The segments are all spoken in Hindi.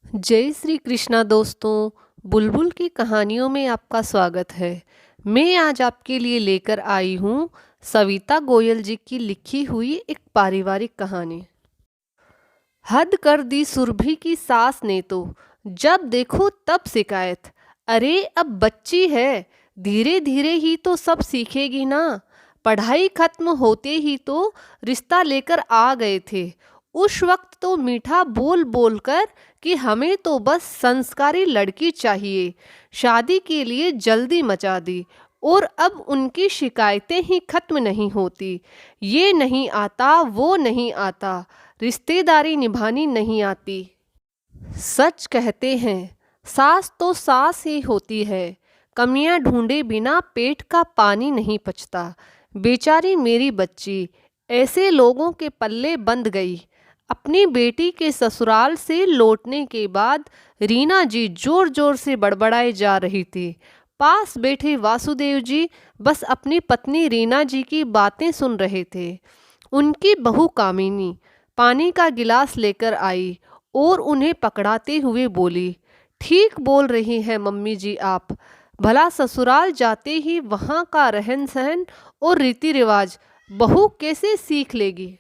जय श्री कृष्णा दोस्तों। बुलबुल की कहानियों में आपका स्वागत है। मैं आज आपके लिए लेकर आई हूँ सविता गोयल जी की लिखी हुई एक पारिवारिक कहानी। हद कर दी सुरभि की सास ने तो, जब देखो तब शिकायत। अरे अब बच्ची है, धीरे धीरे ही तो सब सीखेगी ना। पढ़ाई खत्म होते ही तो रिश्ता लेकर आ गए थे। उस वक्त तो मीठा बोल बोल कर कि हमें तो बस संस्कारी लड़की चाहिए, शादी के लिए जल्दी मचा दी। और अब उनकी शिकायतें ही खत्म नहीं होती। ये नहीं आता, वो नहीं आता, रिश्तेदारी निभानी नहीं आती। सच कहते हैं, सास तो सास ही होती है। कमियां ढूंढे बिना पेट का पानी नहीं पचता। बेचारी मेरी बच्ची ऐसे लोगों के पल्ले बंध गई। अपनी बेटी के ससुराल से लौटने के बाद रीना जी जोर जोर से बड़बड़ाए जा रही थी। पास बैठे वासुदेव जी बस अपनी पत्नी रीना जी की बातें सुन रहे थे। उनकी बहू कामिनी पानी का गिलास लेकर आई और उन्हें पकड़ाते हुए बोली, ठीक बोल रही हैं मम्मी जी आप। भला ससुराल जाते ही वहाँ का रहन सहन और रीति रिवाज बहू कैसे सीख लेगी।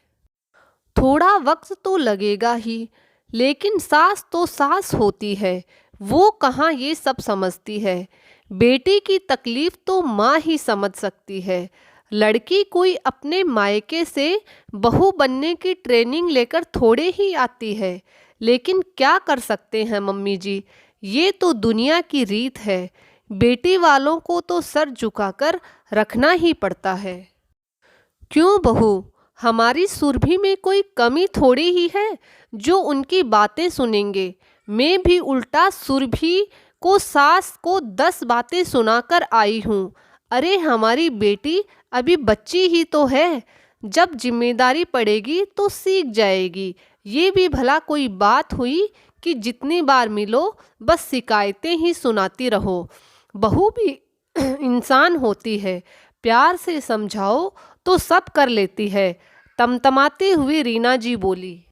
थोड़ा वक्त तो लगेगा ही, लेकिन सास तो सास होती है। वो कहाँ ये सब समझती है। बेटी की तकलीफ तो माँ ही समझ सकती है। लड़की कोई अपने मायके से बहू बनने की ट्रेनिंग लेकर थोड़े ही आती है। लेकिन क्या कर सकते हैं मम्मी जी, ये तो दुनिया की रीत है। बेटी वालों को तो सर झुकाकर रखना ही पड़ता है। क्यों बहू, हमारी सुरभि में कोई कमी थोड़ी ही है जो उनकी बातें सुनेंगे। मैं भी उल्टा सुरभि को सास को 10 बातें सुनाकर आई हूँ। अरे हमारी बेटी अभी बच्ची ही तो है, जब जिम्मेदारी पड़ेगी तो सीख जाएगी। ये भी भला कोई बात हुई कि जितनी बार मिलो बस शिकायतें ही सुनाती रहो। बहू भी इंसान होती है, प्यार से समझाओ तो सब कर लेती है। तमतमाते हुए रीना जी बोली,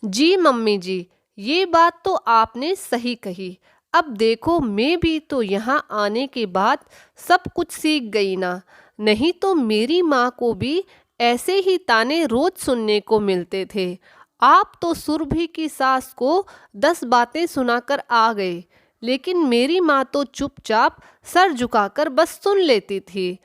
जी मम्मी जी, ये बात तो आपने सही कही। अब देखो मैं भी तो यहाँ आने के बाद सब कुछ सीख गई ना। नहीं तो मेरी माँ को भी ऐसे ही ताने रोज सुनने को मिलते थे। आप तो सुरभि की सास को 10 बातें सुनाकर आ गए, लेकिन मेरी माँ तो चुपचाप सर झुकाकर बस सुन लेती थी।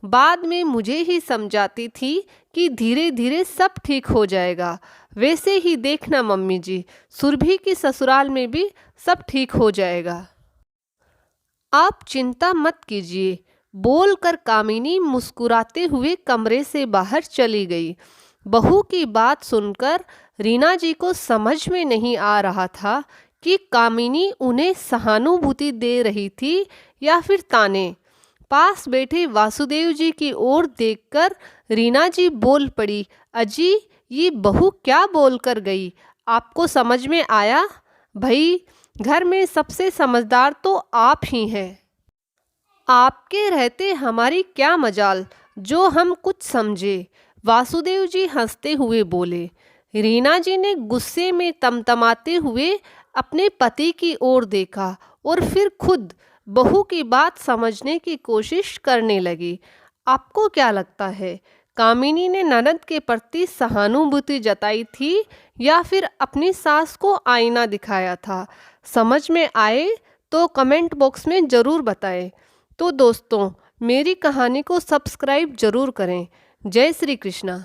बाद में मुझे ही समझाती थी कि धीरे धीरे सब ठीक हो जाएगा। वैसे ही देखना मम्मी जी, सुरभि की ससुराल में भी सब ठीक हो जाएगा। आप चिंता मत कीजिए, बोलकर कामिनी मुस्कुराते हुए कमरे से बाहर चली गई। बहू की बात सुनकर रीना जी को समझ में नहीं आ रहा था कि कामिनी उन्हें सहानुभूति दे रही थी या फिर ताने। पास बैठे वासुदेव जी की ओर देखकर रीना जी बोल पड़ी, अजी ये बहू क्या बोल कर गई, आपको समझ में आया? भाई, घर में सबसे समझदार तो आप ही हैं। आपके रहते हमारी क्या मजाल जो हम कुछ समझे। वासुदेव जी हंसते हुए बोले। रीना जी ने गुस्से में तमतमाते हुए अपने पति की ओर देखा और फिर खुद बहू की बात समझने की कोशिश करने लगी। आपको क्या लगता है, कामिनी ने ननद के प्रति सहानुभूति जताई थी या फिर अपनी सास को आईना दिखाया था? समझ में आए तो कमेंट बॉक्स में ज़रूर बताएं। तो दोस्तों, मेरी कहानी को सब्सक्राइब ज़रूर करें। जय श्री कृष्णा।